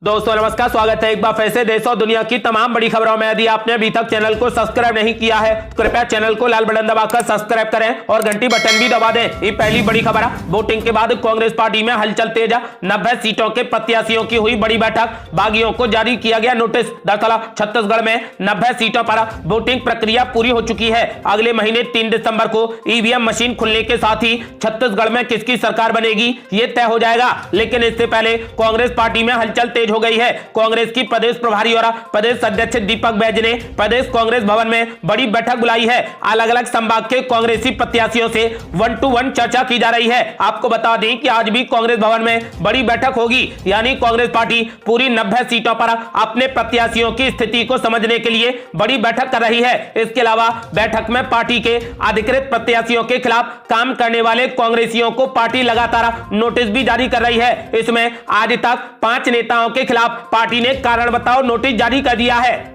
दोस्तों नमस्कार, स्वागत है एक बार फिर से देश और दुनिया की तमाम बड़ी खबरों में। यदि आपने अभी तक चैनल को सब्सक्राइब नहीं किया है तो कृपया चैनल को लाल बटन दबाकर सब्सक्राइब करें और घंटी बटन भी दबा दें। ये पहली बड़ी खबर है। वोटिंग के बाद कांग्रेस पार्टी में हलचल तेज। 90 सीटों के प्रत्याशियों की हुई बड़ी बैठक, बागियों को जारी किया गया नोटिस। दरअसल छत्तीसगढ़ में 90 सीटों पर वोटिंग प्रक्रिया पूरी हो चुकी है। अगले महीने 3 दिसंबर को ईवीएम मशीन खुलने के साथ ही छत्तीसगढ़ में किसकी सरकार बनेगी ये तय हो जाएगा। लेकिन इससे पहले कांग्रेस पार्टी में हलचल तेज हो गई है। कांग्रेस की प्रदेश प्रभारी और प्रदेश अध्यक्ष दीपक बैज ने प्रदेश कांग्रेस भवन में बड़ी बैठक बुलाई है। अलग अलग संभाग के कांग्रेसी प्रत्याशियों से 1-to-1 चर्चा की जा रही है। आपको बता दें कि आज भी कांग्रेस भवन में बड़ी बैठक होगी, यानी कांग्रेस पार्टी पूरी 90 सीटों पर अपने प्रत्याशियों की स्थिति को समझने के लिए बड़ी बैठक कर रही है। इसके अलावा बैठक में पार्टी के अधिकृत प्रत्याशियों के खिलाफ काम करने वाले कांग्रेसियों को पार्टी लगातार नोटिस भी जारी कर रही है। इसमें आज तक 5 नेताओं के खिलाफ पार्टी ने कारण बताओ नोटिस जारी कर दिया है।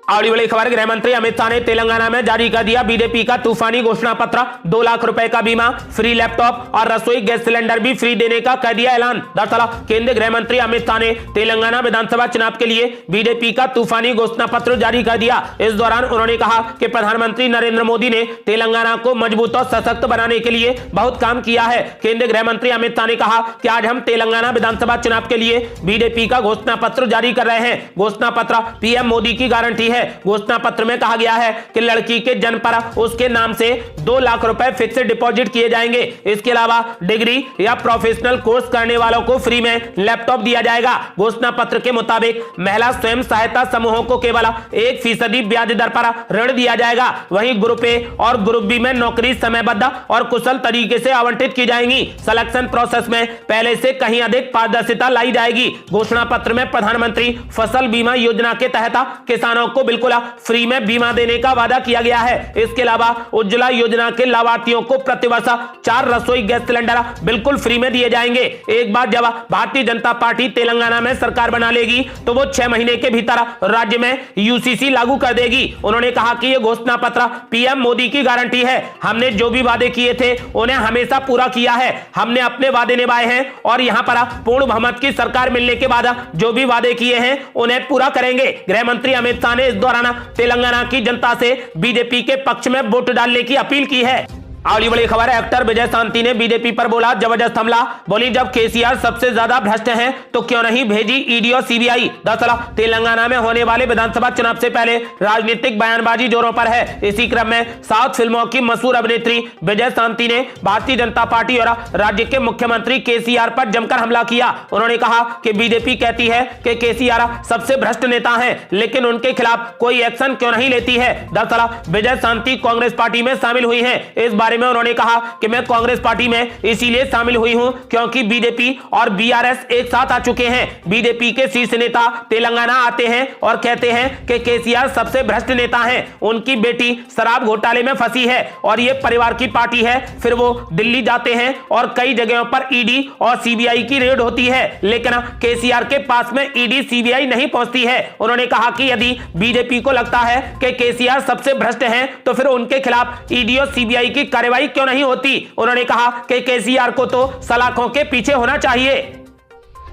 अगली बड़ी खबर, गृह मंत्री अमित शाह ने तेलंगाना में जारी कर दिया बीजेपी का तूफानी घोषणा पत्र। 2 लाख रुपए का बीमा, फ्री लैपटॉप और रसोई गैस सिलेंडर भी फ्री देने का कर दिया ऐलान। दरअसल केंद्रीय गृह मंत्री अमित शाह ने तेलंगाना विधानसभा चुनाव के लिए बीजेपी का तूफानी घोषणा पत्र जारी कर दिया। इस दौरान उन्होंने कहा कि प्रधानमंत्री नरेंद्र मोदी ने तेलंगाना को मजबूत और सशक्त बनाने के लिए बहुत काम किया है। केंद्रीय गृह मंत्री अमित शाह ने कहा कि आज हम तेलंगाना विधानसभा चुनाव के लिए बीजेपी का घोषणा पत्र जारी कर रहे हैं। घोषणा पत्र पीएम मोदी की गारंटी है। घोषणा पत्र में कहा गया है कि लड़की के जन्म पर उसके नाम से 2 लाख रुपए फिक्स डिपॉजिट किए जाएंगे। इसके अलावा डिग्री या प्रोफेशनल कोर्स करने वालों को फ्री में लैपटॉप दिया जाएगा। घोषणा पत्र के मुताबिक महिला स्वयं सहायता समूहों को केवल 1% ब्याज दर पर ऋण दिया जाएगा। वहीं ग्रुप ए और ग्रुप बी में नौकरी समयबद्ध और कुशल तरीके से आवंटित की जाएंगी। सिलेक्शन प्रोसेस में पहले से कहीं अधिक पारदर्शिता लाई जाएगी। घोषणा पत्र में प्रधानमंत्री फसल बीमा योजना के तहत किसानों को बिल्कुल फ्री में बीमा देने का वादा किया गया है। इसके अलावा उज्ज्वला योजना के लाभार्थियों को प्रतिवर्ष 4 रसोई गैस सिलेंडर बिल्कुल फ्री में दिए जाएंगे। एक बार जब भारतीय जनता पार्टी तेलंगाना में सरकार बना लेगी तो वो 6 महीने के भीतर राज्य में यूसीसी लागू कर देगी। उन्होंने कहा कि यह घोषणा पत्र पीएम मोदी की गारंटी है। हमने जो भी वादे किए थे उन्हें हमेशा पूरा किया है। हमने अपने वादे निभाए हैं और यहां पर पूर्ण बहुमत की सरकार मिलने के बाद जो भी वादे किए हैं उन्हें पूरा करेंगे। गृह मंत्री अमित शाह ने इस दौरान तेलंगाना की जनता से बीजेपी के पक्ष में वोट डालने की अपील की है। अगली बड़ी खबर है, एक्टर विजय शांति ने बीजेपी पर बोला जबरदस्त हमला। बोली जब केसीआर सबसे ज्यादा भ्रष्ट हैं तो क्यों नहीं भेजी ईडी और सीबीआई। दरअसल तेलंगाना में होने वाले विधानसभा चुनाव से पहले राजनीतिक बयानबाजी जोरों पर है। इसी क्रम में साउथ फिल्मों की मशहूर अभिनेत्री विजय शांति ने भारतीय जनता पार्टी और राज्य के मुख्यमंत्री केसीआर पर जमकर हमला किया। उन्होंने कहा कि बीजेपी कहती है कि केसीआर सबसे भ्रष्ट नेता है, लेकिन उनके खिलाफ कोई एक्शन क्यों नहीं लेती है। दरअसल विजय शांति कांग्रेस पार्टी में शामिल हुई है। इस बारे में उन्होंने कहा कि मैं कांग्रेस पार्टी में इसीलिए शामिल हुई हूं क्योंकि बीजेपी और बीआरएस एक साथ आ चुके हैं। बीजेपी के शीर्ष नेता तेलंगाना आते हैं और कहते हैं कि केसीआर सबसे भ्रष्ट नेता हैं, उनकी बेटी शराब घोटाले में फंसी है और ये परिवार की पार्टी है। फिर वो दिल्ली जाते हैं और कई जगहों पर ईडी और सीबीआई की रेड होती है, लेकिन केसीआर के पास में ईडी सीबीआई नहीं पहुंचती है। उन्होंने कहा कि यदि बीजेपी को लगता है कि केसीआर सबसे भ्रष्ट हैं तो फिर उनके खिलाफ ईडी और सीबीआई की कार्रवाई क्यों नहीं होती। उन्होंने कहा कि केसीआर को तो सलाखों के पीछे होना चाहिए।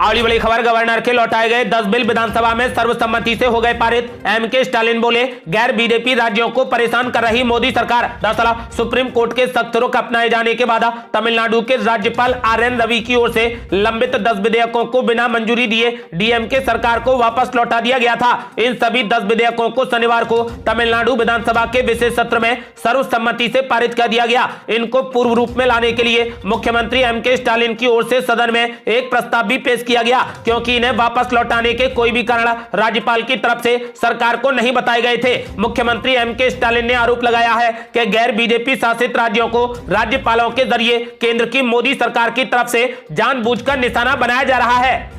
अगली बड़ी खबर, गवर्नर के लौटाए गए 10 बिल विधानसभा में सर्वसम्मति से हो गए पारित। एमके स्टालिन बोले गैर बीजेपी राज्यों को परेशान कर रही मोदी सरकार। दरअसल सुप्रीम कोर्ट के सख्त रुख अपनाए जाने के बाद तमिलनाडु के राज्यपाल आरएन रवि की ओर से लंबित 10 विधेयकों को बिना मंजूरी दिए डीएमके सरकार को वापस लौटा दिया गया था। इन सभी 10 विधेयकों को शनिवार को तमिलनाडु विधानसभा के विशेष सत्र में सर्वसम्मति से पारित कर दिया गया। इनको पूर्व रूप में लाने के लिए मुख्यमंत्री एमके स्टालिन की ओर से सदन में एक प्रस्ताव भी पेश किया गया, क्योंकि इन्हें वापस लौटाने के कोई भी कारण राज्यपाल की तरफ से सरकार को नहीं बताए गए थे। मुख्यमंत्री एमके स्टालिन ने आरोप लगाया है कि गैर बीजेपी शासित राज्यों को राज्यपालों के जरिए केंद्र की मोदी सरकार की तरफ से जानबूझकर निशाना बनाया जा रहा है।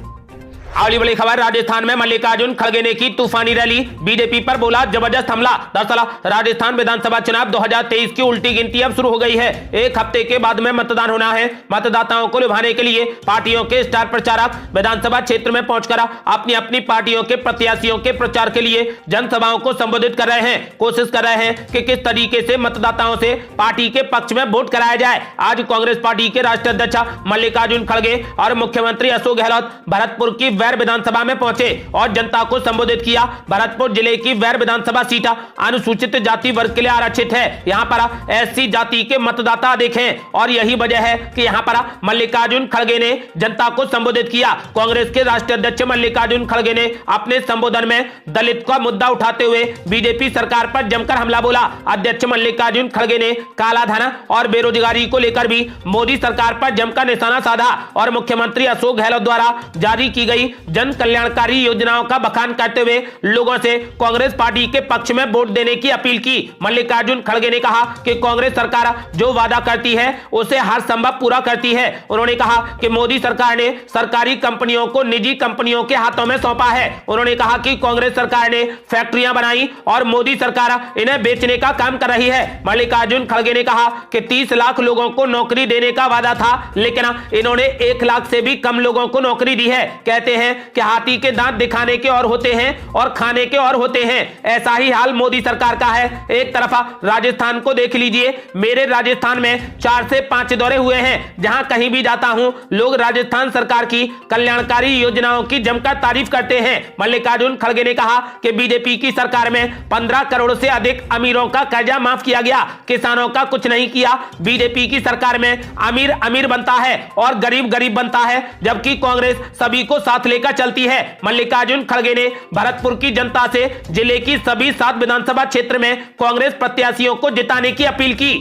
अगली बड़ी खबर, राजस्थान में मल्लिकार्जुन खड़गे ने की तूफानी रैली, बीजेपी पर बोला जबरदस्त हमला। दरअसल राजस्थान विधानसभा चुनाव 2023 की उल्टी गिनती अब शुरू हो गई है। एक हफ्ते के बाद में मतदान होना है। मतदाताओं को लुभाने के लिए पार्टियों के स्टार प्रचारक विधानसभा क्षेत्र में पहुंचकर अपनी अपनी पार्टियों के प्रत्याशियों के प्रचार के लिए जनसभाओं को संबोधित कर रहे हैं। कोशिश कर रहे हैं कि किस तरीके से मतदाताओं से पार्टी के पक्ष में वोट कराया जाए। आज कांग्रेस पार्टी के राष्ट्रीय अध्यक्ष मल्लिकार्जुन खड़गे और मुख्यमंत्री अशोक गहलोत भरतपुर की वैर विधानसभा में पहुंचे और जनता को संबोधित किया। भरतपुर जिले की वैर विधानसभा सीट अनुसूचित जाति वर्ग के लिए आरक्षित है। यहाँ पर एससी जाति के मतदाता देखें और यही वजह है कि यहाँ पर मल्लिकार्जुन खड़गे ने जनता को संबोधित किया। कांग्रेस के राष्ट्रीय अध्यक्ष मल्लिकार्जुन खड़गे ने अपने संबोधन में दलित का मुद्दा उठाते हुए बीजेपी सरकार पर जमकर हमला बोला। अध्यक्ष मल्लिकार्जुन खड़गे ने काला धन और बेरोजगारी को लेकर भी मोदी सरकार पर जमकर निशाना साधा और मुख्यमंत्री अशोक गहलोत द्वारा जारी की गई जन कल्याणकारी योजनाओं का बखान करते हुए लोगों से कांग्रेस पार्टी के पक्ष में वोट देने की अपील की। मल्लिकार्जुन खड़गे ने कहा कि कांग्रेस सरकार जो वादा करती है उसे हर संभव पूरा करती है। उन्होंने कहा कि मोदी सरकार ने सरकारी कंपनियों को निजी कंपनियों के हाथों में सौंपा है। उन्होंने कहा कि कांग्रेस सरकार ने फैक्ट्रियां बनाई और मोदी सरकार इन्हें बेचने का काम कर रही है। मल्लिकार्जुन खड़गे ने कहा कि 30 लाख लोगों को नौकरी देने का वादा था, लेकिन इन्होंने 1 लाख से भी कम लोगों को नौकरी दी है। कहते हैं कि हाथी के दांत दिखाने के और होते हैं और खाने के और होते हैं। ऐसा ही हाल मोदी सरकार का है। एक तरफ राजस्थान को देख लीजिए, मेरे राजस्थान में 4 से 5 दौरे हुए हैं। जहां कहीं भी जाता हूं लोग राजस्थान सरकार की कल्याणकारी योजनाओं की जमकर तारीफ करते हैं। मल्लिकार्जुन खड़गे ने कहा कि बीजेपी की सरकार में 15 करोड़ से अधिक अमीरों का कर्जा माफ किया गया, किसानों का कुछ नहीं किया। बीजेपी की सरकार में अमीर अमीर बनता है और गरीब गरीब बनता है, जबकि कांग्रेस सभी को साथ लेकर चलती है। मल्लिकार्जुन खड़गे ने भरतपुर की जनता से जिले की सभी 7 विधानसभा क्षेत्र में कांग्रेस प्रत्याशियों को जिताने की अपील की।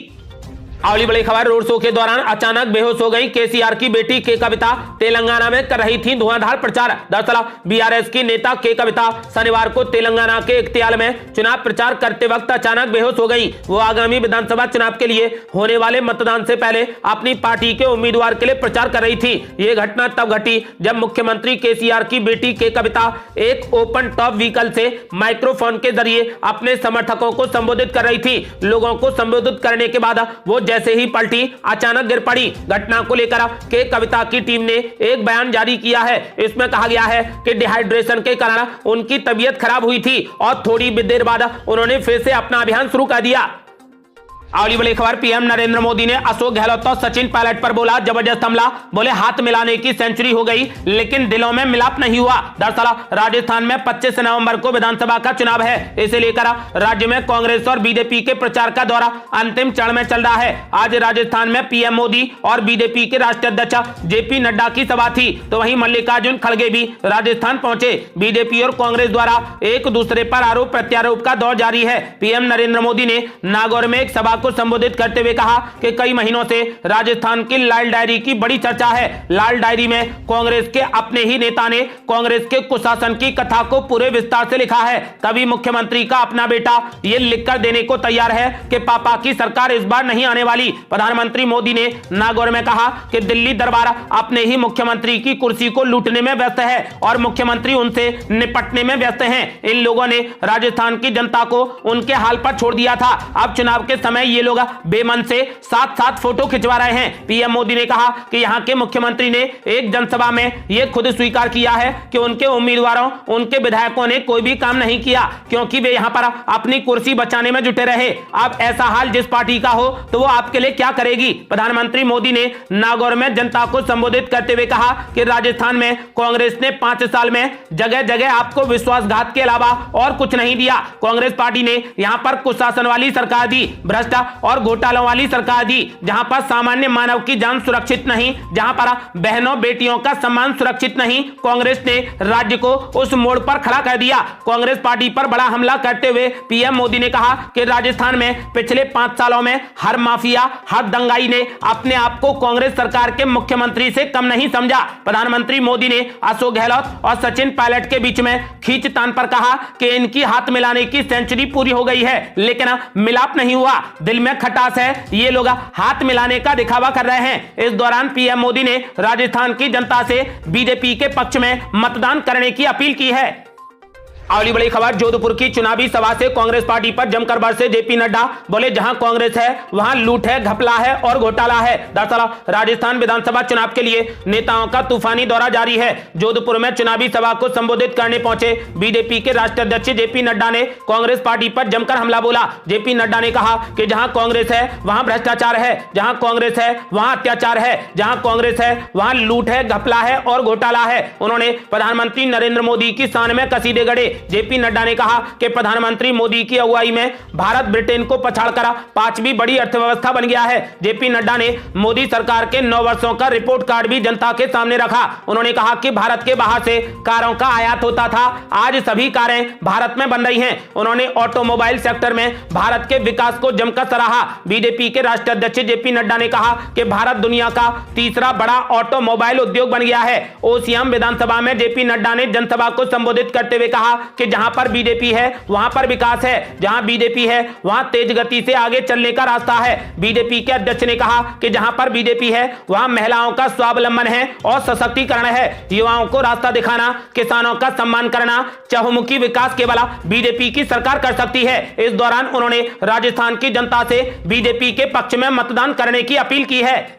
अगली बड़ी खबर, रोड शो के दौरान अचानक बेहोश हो गई केसीआर की बेटी के कविता। तेलंगाना में कर रही थी धुआंधार प्रचार। दरअसल बीआरएस की नेता के कविता शनिवार को तेलंगाना के इख्तियार में चुनाव प्रचार करते वक्त अचानक बेहोश हो गई। वो आगामी विधानसभा चुनाव के लिए होने वाले मतदान से पहले अपनी पार्टी के उम्मीदवार के लिए प्रचार कर रही थी। ये घटना तब घटी जब मुख्यमंत्री केसीआर की बेटी के कविता एक ओपन टॉप व्हीकल से माइक्रोफोन के जरिए अपने समर्थकों को संबोधित कर रही थी। लोगों को संबोधित करने के बाद वो जैसे ही पलटी अचानक गिर पड़ी। घटना को लेकर के कविता की टीम ने एक बयान जारी किया है। इसमें कहा गया है कि डिहाइड्रेशन के कारण उनकी तबीयत खराब हुई थी और थोड़ी देर बाद उन्होंने फिर से अपना अभियान शुरू कर दिया। अगली बड़ी खबर, पीएम नरेंद्र मोदी ने अशोक गहलोत और सचिन पायलट पर बोला जबरदस्त हमला। बोले हाथ मिलाने की सेंचुरी हो गई लेकिन दिलों में मिलाप नहीं हुआ। दरअसल राजस्थान में 25 नवंबर को विधानसभा का चुनाव है। इसे लेकर राज्य में कांग्रेस और बीजेपी के प्रचार का दौरा अंतिम चरण में चल रहा है। आज राजस्थान में पीएम मोदी और बीजेपी के राष्ट्रीय अध्यक्ष जेपी नड्डा की सभा थी, तो वहीं मल्लिकार्जुन खड़गे भी राजस्थान पहुंचे। बीजेपी और कांग्रेस द्वारा एक दूसरे पर आरोप प्रत्यारोप का दौर जारी है। पीएम नरेंद्र मोदी ने नागौर में एक सभा को संबोधित करते हुए कहा कि कई महीनों से राजस्थान की लाल डायरी की बड़ी चर्चा है। लाल डायरी में कांग्रेस के अपने ही नेता ने कांग्रेस के कुशासन की कथा को पूरे विस्तार से लिखा है। तभी मुख्यमंत्री का अपना बेटा यह लिखकर देने को तैयार है कि पापा की सरकार इस बार नहीं आने वाली। प्रधानमंत्री मोदी ने नागौर में कहा कि दिल्ली दरबार अपने ही मुख्यमंत्री की कुर्सी को लूटने में व्यस्त है और मुख्यमंत्री उनसे निपटने में व्यस्त हैं। इन लोगों ने राजस्थान की जनता को उनके हाल पर छोड़ दिया था। अब चुनाव के समय ये लोग बेमन से साथ फोटो खिंचवा रहे हैं। पीएम मोदी ने कहा कि यहां के मुख्यमंत्री ने एक जनसभा में यह खुद स्वीकार किया है कि उनके उम्मीदवारों उनके विधायकों ने कोई भी काम नहीं किया, क्योंकि वे यहां पर अपनी कुर्सी बचाने में जुटे रहे। अब ऐसा हाल जिस पार्टी का हो तो वो आपके लिए क्या करेगी। प्रधानमंत्री मोदी ने नागौर में जनता को संबोधित करते हुए कहा कि राजस्थान में कांग्रेस ने 5 साल में जगह जगह आपको विश्वासघात के अलावा और कुछ नहीं दिया। कांग्रेस पार्टी ने यहां पर कुशासन वाली सरकार दी, भ्रष्ट और घोटालों वाली सरकार दी, जहां पर सामान्य मानव की जान सुरक्षित नहीं, जहां पर बहनों बेटियों का सम्मान सुरक्षित नहीं। कांग्रेस ने राज्य को उस मोड़ पर खड़ा कर दिया। कांग्रेस पार्टी पर बड़ा हमला करते हुए पीएम मोदी ने कहा कि राजस्थान में पिछले 5 सालों में हर माफिया, हर दंगाई ने अपने आप को कांग्रेस सरकार के मुख्यमंत्री से कम नहीं समझा। प्रधानमंत्री मोदी ने अशोक गहलोत और सचिन पायलट के बीच में खींचतान पर कहा कि इनकी हाथ मिलाने की सेंचुरी पूरी हो गई है, लेकिन मिलाप नहीं हुआ। दिल में खटास है, ये लोग हाथ मिलाने का दिखावा कर रहे हैं। इस दौरान पीएम मोदी ने राजस्थान की जनता से बीजेपी के पक्ष में मतदान करने की अपील की है। अगली बड़ी खबर, जोधपुर की चुनावी सभा से कांग्रेस पार्टी पर जमकर बरसे जेपी नड्डा। बोले जहां कांग्रेस है वहां लूट है, घपला है और घोटाला है। दरअसल राजस्थान विधानसभा चुनाव के लिए नेताओं का तूफानी दौरा जारी है। जोधपुर में चुनावी सभा को संबोधित करने पहुंचे बीजेपी के राष्ट्रीय अध्यक्ष जेपी नड्डा ने कांग्रेस पार्टी पर जमकर हमला बोला। जेपी नड्डा ने कहा कि जहां कांग्रेस है वहां भ्रष्टाचार है, जहां कांग्रेस है वहां अत्याचार है, जहां कांग्रेस है वहां लूट है, घपला है और घोटाला है। उन्होंने प्रधानमंत्री नरेंद्र मोदी की शान में कसीदे गढ़े। जेपी नड्डा ने कहा कि प्रधानमंत्री मोदी की अगुवाई में भारत ब्रिटेन को पछाड़कर 5वीं बड़ी अर्थव्यवस्था बन गया है। जेपी नड्डा ने मोदी सरकार के 9 वर्षों का रिपोर्ट कार्ड भी जनता के सामने रखा। उन्होंने कहा कि भारत के बाहर से कारों का आयात होता था, आज सभी कारें भारत में बन रही हैं। उन्होंने ऑटोमोबाइल सेक्टर में भारत के विकास को जमकर सराहा। बीजेपी के राष्ट्रीय अध्यक्ष जेपी नड्डा ने कहा कि भारत दुनिया का तीसरा बड़ा ऑटोमोबाइल उद्योग बन गया है। ओसियां विधानसभा में जेपी नड्डा ने जनसभा को संबोधित करते हुए कहा कि जहां पर बीजेपी है वहां पर विकास है, जहां बीजेपी है वहां तेज गति से आगे चलने का रास्ता है। बीजेपी के अध्यक्ष ने कहा कि जहां पर बीजेपी है वहां महिलाओं का स्वावलंबन है और सशक्तिकरण है, युवाओं को रास्ता दिखाना, किसानों का सम्मान करना, चहुमुखी विकास केवल बीजेपी की सरकार कर सकती है। इस दौरान उन्होंने राजस्थान की जनता से बीजेपी के पक्ष में मतदान करने की अपील की है।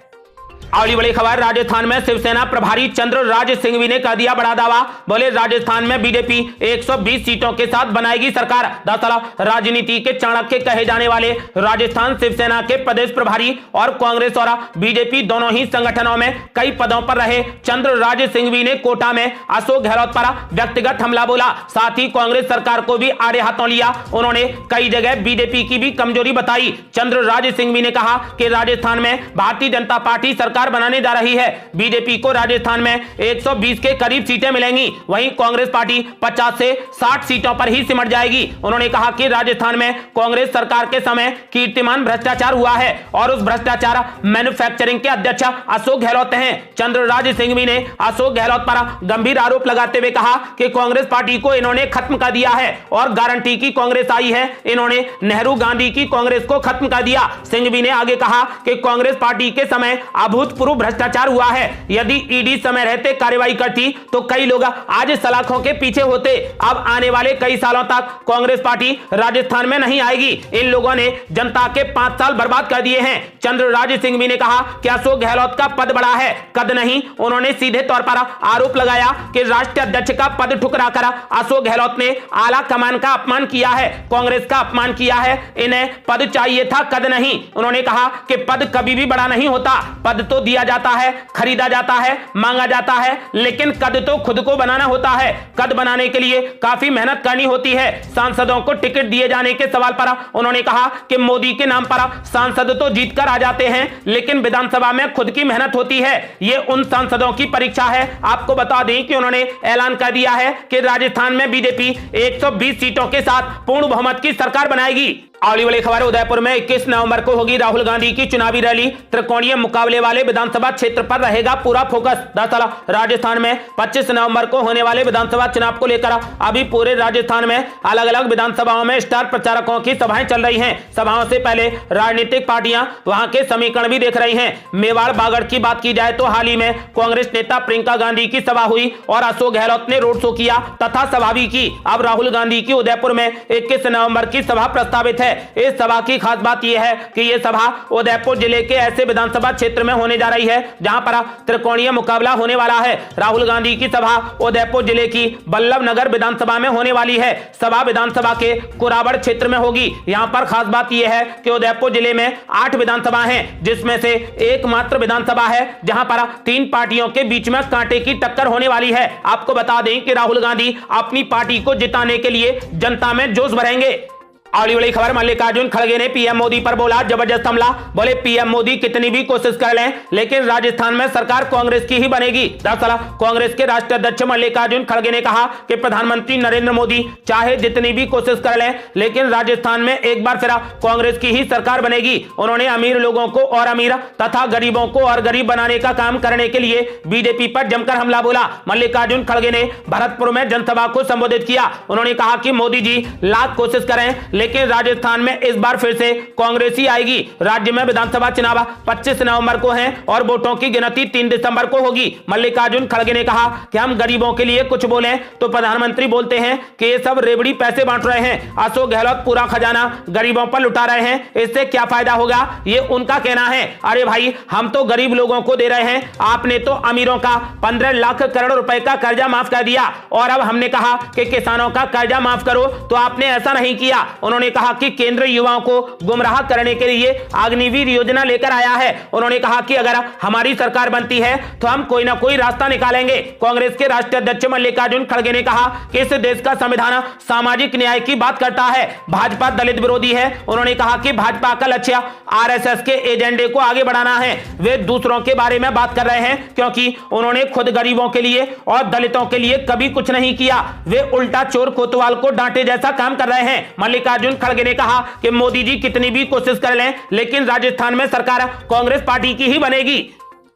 अगली बड़ी खबर, राजस्थान में शिवसेना प्रभारी चंद्रराज सिंघवी ने कर दिया बड़ा दावा। बोले राजस्थान में बीजेपी 120 सीटों के साथ बनाएगी सरकार। दरअसल राजनीति के चाणक्य कहे जाने वाले राजस्थान शिवसेना के प्रदेश प्रभारी और कांग्रेस और बीजेपी दोनों ही संगठनों में कई पदों पर रहे चंद्रराज सिंघवी ने कोटा में अशोक गहलोत पर व्यक्तिगत हमला बोला। साथ ही कांग्रेस सरकार को भी आड़े हाथों लिया। उन्होंने कई जगह बीजेपी की भी कमजोरी बताई। चंद्रराज सिंघवी ने कहा कि राजस्थान में भारतीय जनता पार्टी सरकार बनाने जा रही है। बीजेपी को राजस्थान में 120 के करीब सीटें मिलेंगी, वहीं कांग्रेस पार्टी 50 से 60 सीटों पर ही सिमट जाएगी। उन्होंने कहा कि राजस्थान में कांग्रेस सरकार के समय कीर्तिमान भ्रष्टाचार हुआ है और उस भ्रष्टाचार मैन्युफैक्चरिंग के अध्यक्ष अशोक गहलोत हैं। चंद्रराज सिंघवी ने अशोक गहलोत पर गंभीर आरोप लगाते हुए कहा कि कांग्रेस पार्टी को इन्होंने खत्म कर दिया है और गारंटी की कांग्रेस आई है, इन्होंने नेहरू गांधी की कांग्रेस को खत्म कर दिया। सिंघवी ने आगे कहा कि कांग्रेस पार्टी के समय अभूतपूर्व भ्रष्टाचार हुआ है। यदि ईडी समय रहते कार्रवाई करती तो कई लोग आज सलाखों के पीछे होते। अब आने वाले कई सालों तक कांग्रेस पार्टी राजस्थान में नहीं आएगी। इन लोगों ने जनता के 5 साल बर्बाद कर दिए हैं। चंद्रराज सिंघवी ने कहा कि अशोक गहलोत का पद बड़ा है, कद नहीं। उन्होंने सीधे तौर पर आरोप लगाया कि राष्ट्रीय अध्यक्ष का पद ठुकराकर अशोक गहलोत ने आला कमान का अपमान किया है, कांग्रेस का अपमान किया है। इन्हें पद चाहिए था, कद नहीं। उन्होंने कहा कि पद कभी भी बड़ा नहीं होता, पद तो दिया जाता है, खरीदा जाता है, मांगा जाता है, लेकिन कद तो खुद को बनाना होता है। कद बनाने के लिए काफी मेहनत करनी होती है। सांसदों को टिकट दिए जाने के सवाल पर उन्होंने कहा कि मोदी के नाम पर सांसद तो जीत कर आ जाते हैं, लेकिन विधानसभा में खुद की मेहनत होती है। ये उन सांसदों की परीक्षा है। आपको बता दें कि उन्होंने ऐलान कर दिया है कि राजस्थान में बीजेपी 120 सीटों के साथ पूर्ण बहुमत की सरकार बनाएगी। अगली बड़ी खबर, उदयपुर में 21 नवंबर को होगी राहुल गांधी की चुनावी रैली। त्रिकोणीय मुकाबले वाले विधानसभा क्षेत्र पर रहेगा पूरा फोकस। दरअसल राजस्थान में 25 नवंबर को होने वाले विधानसभा चुनाव को लेकर अभी पूरे राजस्थान में अलग अलग विधानसभाओं में स्टार प्रचारकों की सभाएं चल रही हैं। सभाओं से पहले राजनीतिक पार्टियां वहां के समीकरण भी देख रही हैं। मेवाड़ बागड़ की बात की जाए तो हाल ही में कांग्रेस नेता प्रियंका गांधी की सभा हुई और अशोक गहलोत ने रोड शो किया तथा सभा भी की। अब राहुल गांधी की उदयपुर में 21 नवंबर की सभा प्रस्तावित है। इस सभा की खास बात यह है कि यह सभा उदयपुर जिले के ऐसे विधानसभा क्षेत्र में होने जा रही है जहां पर त्रिकोणीय मुकाबला होने वाला है। राहुल गांधी की सभा उदयपुर जिले की बल्लभ नगर विधानसभा में होने वाली है। सभा विधानसभा के कुराबड़ क्षेत्र में होगी। यहां पर खास बात यह है कि उदयपुर जिले में 8 विधानसभा हैं, जिसमें से एकमात्र विधानसभा है जहां पर 3 पार्टियों के बीच में कांटे की टक्कर होने वाली है। आपको बता दें कि राहुल गांधी अपनी पार्टी को जिताने के लिए जनता में जोश भरेंगे। अगली बड़ी खबर, मल्लिकार्जुन खड़गे ने पीएम मोदी पर बोला जबरदस्त हमला। बोले पीएम मोदी कितनी भी कोशिश कर लें लेकिन राजस्थान में सरकार कांग्रेस की ही बनेगी। दरअसल कांग्रेस के राष्ट्रीय अध्यक्ष मल्लिकार्जुन खड़गे ने कहा कि प्रधानमंत्री नरेंद्र मोदी चाहे जितनी भी कोशिश कर लें लेकिन राजस्थान में एक बार फिर कांग्रेस की ही सरकार बनेगी। उन्होंने अमीर लोगों को और अमीर तथा गरीबों को और गरीब बनाने का काम करने के लिए बीजेपी पर जमकर हमला बोला। मल्लिकार्जुन खड़गे ने भरतपुर में जनसभा को संबोधित किया। उन्होंने कहा कि मोदी जी लाख कोशिश करें लेकिन राजस्थान में इस बार फिर से कांग्रेस ही आएगी। राज्य में विधानसभा चुनाव 25 नवंबर को है और वोटों की गिनती 3 दिसंबर को होगी। मल्लिकार्जुन खड़गे ने कहा कि हम गरीबों के लिए कुछ बोले तो प्रधानमंत्री बोलते हैं कि ये सब रेवड़ी पैसे बांट रहे हैं। अशोक गहलोत पूरा खजाना गरीबों पर लुटा रहे हैं, इससे क्या फायदा होगा, ये उनका कहना है। अरे भाई, हम तो गरीब लोगों को दे रहे हैं, आपने तो अमीरों का 15 लाख करोड़ रुपए का कर्जा माफ कर दिया और अब हमने कहा कि किसानों का कर्जा माफ करो तो आपने ऐसा नहीं किया। उन्होंने कहा कि केंद्र युवाओं को गुमराह करने के लिए अग्निवीर योजना लेकर आया है। उन्होंने कहा कि अगर हमारी सरकार बनती है तो हम कोई ना कोई रास्ता निकालेंगे। कांग्रेस के राष्ट्रीय अध्यक्ष मल्लिकार्जुन खड़गे ने कहा कि इस देश का संविधान सामाजिक न्याय की बात करता है, भाजपा दलित विरोधी है। उन्होंने कहा कि भाजपा का लक्ष्य आरएसएस के एजेंडे को आगे बढ़ाना है। वे दूसरों के बारे में बात कर रहे हैं क्योंकि उन्होंने खुद गरीबों के लिए और दलितों के लिए कभी कुछ नहीं किया। वे उल्टा चोर कोतवाल को डांटे जैसा काम कर रहे हैं। मल्लिकार्जुन खड़गे ने कहा कि मोदी जी कितनी भी कोशिश कर लें लेकिन राजस्थान में सरकार कांग्रेस पार्टी की ही बनेगी।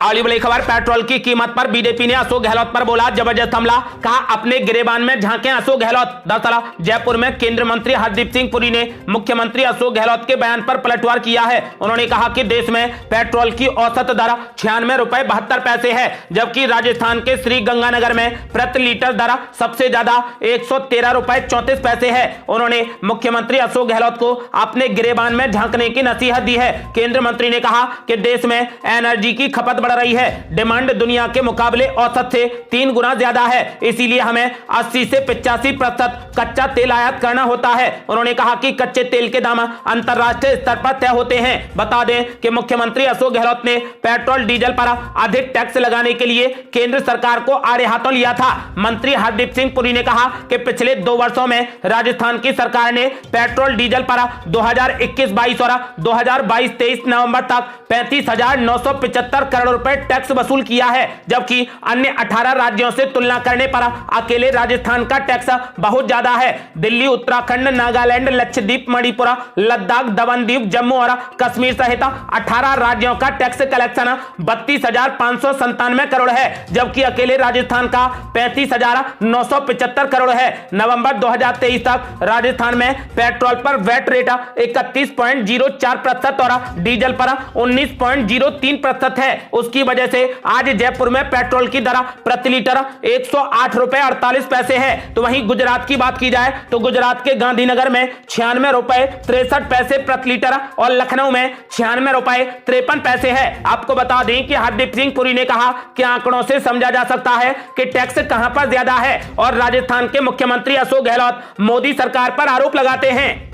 अगली बड़ी खबर, पेट्रोल की कीमत पर बीजेपी ने अशोक गहलोत पर बोला जबरदस्त हमला, कहा अपने गिरेबान में झांके अशोक गहलोत। दरअसल जयपुर में केंद्रीय मंत्री हरदीप सिंह पुरी ने मुख्यमंत्री अशोक गहलोत के बयान पर पलटवार किया है। उन्होंने कहा कि देश में पेट्रोल की औसत दर 96 रुपए 72 पैसे है, जबकि राजस्थान के श्री गंगानगर में प्रति लीटर दर सबसे ज्यादा 113 रुपए 34 पैसे है। उन्होंने मुख्यमंत्री अशोक गहलोत को अपने गिरेबान में झांकने की नसीहत दी है। केंद्रीय मंत्री ने कहा कि देश में एनर्जी की खपत बढ़ रही है, डिमांड दुनिया के मुकाबले औसत से 3 गुना ज्यादा है, इसीलिए हमें 80 से 85% कच्चा तेल आयात करना होता है। उन्होंने कहा कि कच्चे तेल के दाम अंतरराष्ट्रीय स्तर पर तय होते हैं। बता दें कि मुख्यमंत्री अशोक गहलोत ने पेट्रोल डीजल पर अधिक टैक्स लगाने के लिए केंद्र सरकार को आड़े हाथों लिया था। मंत्री हरदीप सिंह पुरी ने कहा कि पिछले 2 वर्षों में राजस्थान की सरकार ने पेट्रोल डीजल पर 2021-22 और 2022-23 नवंबर तक 35,975 करोड़ रुपए टैक्स वसूल किया है, जबकि अन्य 18 राज्यों से तुलना करने पर अकेले राजस्थान का टैक्स बहुत ज्यादा है। दिल्ली, उत्तराखंड, नागालैंड, लक्षद्वीप, मणिपुर, लद्दाख, दमनदीप, जम्मू और कश्मीर सहित 18 राज्यों का टैक्स कलेक्शन 32,597 करोड़ है, जबकि अकेले राजस्थान का 35,975 करोड़ है। नवंबर 2023 तक राजस्थान में पेट्रोल पर वैट रेट 31.04% और डीजल पर 19.03% है। उसकी वजह से आज जयपुर में पेट्रोल की दर प्रति लीटर 108 रुपए 48 पैसे है। तो वहीं गुजरात की बात की जाए तो गुजरात के गांधीनगर में 96 रुपए 63 पैसे प्रति लीटर और लखनऊ में 96 रुपए 53 पैसे है। आपको बता दें कि हरदीप सिंह पुरी ने कहा कि आंकड़ों से समझा जा सकता है कि टैक्स कहां पर ज्यादा है और राजस्थान के मुख्यमंत्री अशोक गहलोत मोदी सरकार पर आरोप लगाते हैं।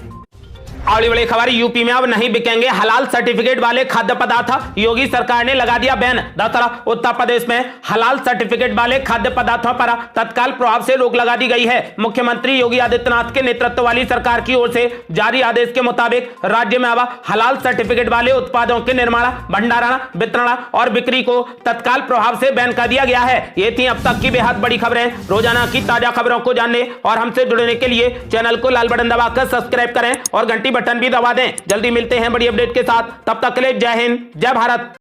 अगली बड़ी खबर, यूपी में अब नहीं बिकेंगे हलाल सर्टिफिकेट वाले खाद्य पदार्थ, योगी सरकार ने लगा दिया बैन। दरअसल उत्तर प्रदेश में हलाल सर्टिफिकेट वाले खाद्य पदार्थों पर तत्काल प्रभाव से रोक लगा दी गई है। मुख्यमंत्री योगी आदित्यनाथ के नेतृत्व वाली सरकार की ओर से जारी आदेश के मुताबिक राज्य में अब हलाल सर्टिफिकेट वाले उत्पादों के निर्माण, भंडारण, वितरण और बिक्री को तत्काल प्रभाव से बैन कर दिया गया है। ये थी अब तक की बेहद बड़ी खबरें। रोजाना की ताजा खबरों को जानने और हमसे जुड़ने के लिए चैनल को लाल बटन दबाकर सब्सक्राइब करें और घंटी बटन भी दबा दें। जल्दी मिलते हैं बड़ी अपडेट के साथ, तब तक के लिए जय हिंद, जय भारत।